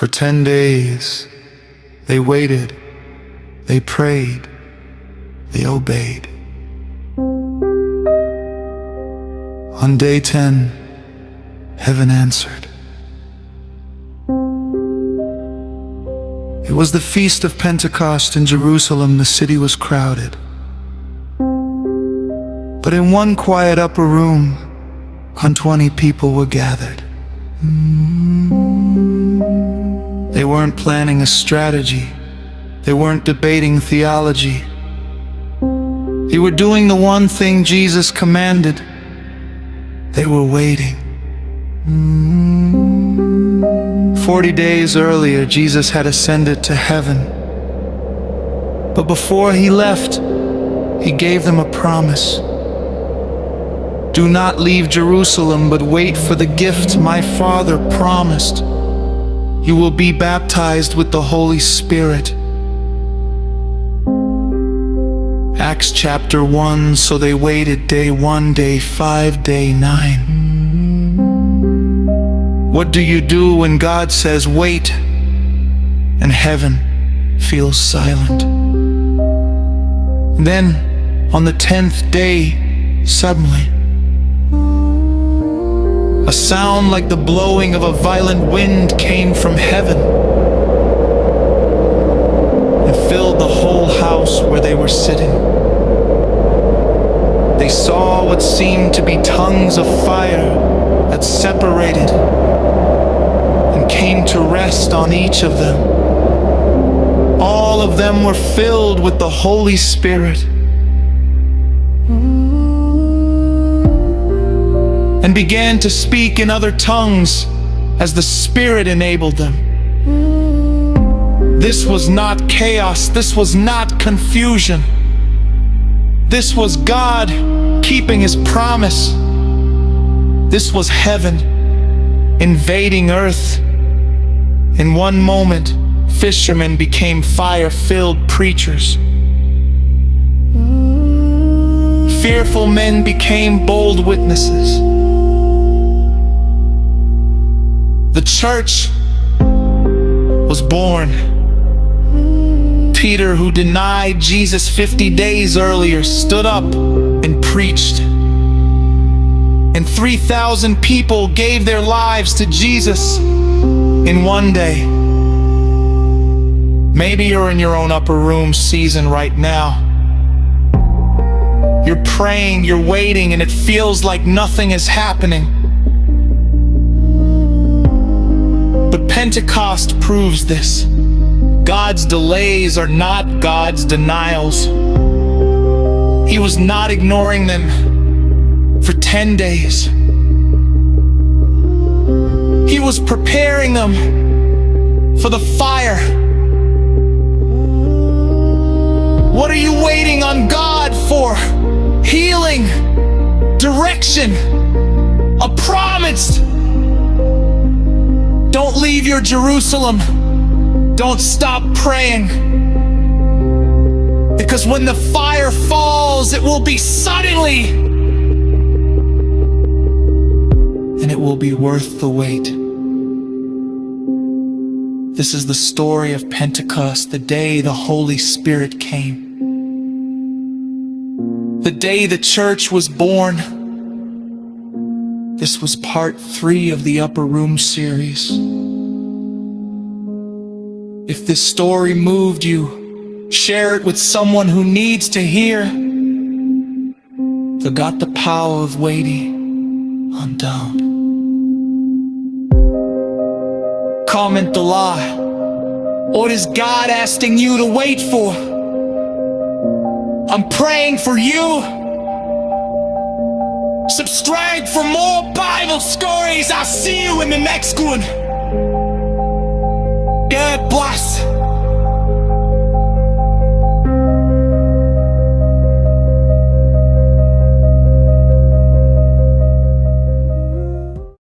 For 10 days, they waited, they prayed, they obeyed. On day 10, heaven answered. It was the feast of Pentecost in Jerusalem. The city was crowded. But in one quiet upper room, 120 people were gathered. They weren't planning a strategy. They weren't debating theology. They were doing the one thing Jesus commanded. They were waiting. 40 days earlier, Jesus had ascended to heaven. But before he left, he gave them a promise. Do not leave Jerusalem, but wait for the gift my Father promised. You will be baptized with the Holy Spirit. Acts chapter 1, so they waited day 1, day 5, day 9. What do you do when God says wait, and heaven feels silent? Then, on the 10th day, suddenly, a sound like the blowing of a violent wind came from heaven and filled the whole house where they were sitting. They saw what seemed to be tongues of fire that separated and came to rest on each of them. All of them were filled with the Holy Spirit and began to speak in other tongues as the Spirit enabled them. This was not chaos. This was not confusion. This was God keeping His promise. This was heaven invading earth. In one moment, fishermen became fire-filled preachers. Fearful men became bold witnesses. The church was born. Peter, who denied Jesus 50 days earlier, stood up and preached. And 3,000 people gave their lives to Jesus in one day. Maybe you're in your own upper room season right now. You're praying, you're waiting, and it feels like nothing is happening. But Pentecost proves this. God's delays are not God's denials. He was not ignoring them for 10 days. He was preparing them for the fire. What are you waiting on God for? Healing, direction, a promise. Don't leave your Jerusalem. Don't stop praying. Because when the fire falls, it will be suddenly. And it will be worth the wait. This is the story of Pentecost, the day the Holy Spirit came. The day the church was born. This was part 3 of the Upper Room series. If this story moved you, share it with someone who needs to hear. Forgot the power of waiting undone. Comment below. What is God asking you to wait for? I'm praying for you. Subscribe for more Bible stories. I'll see you in the next one.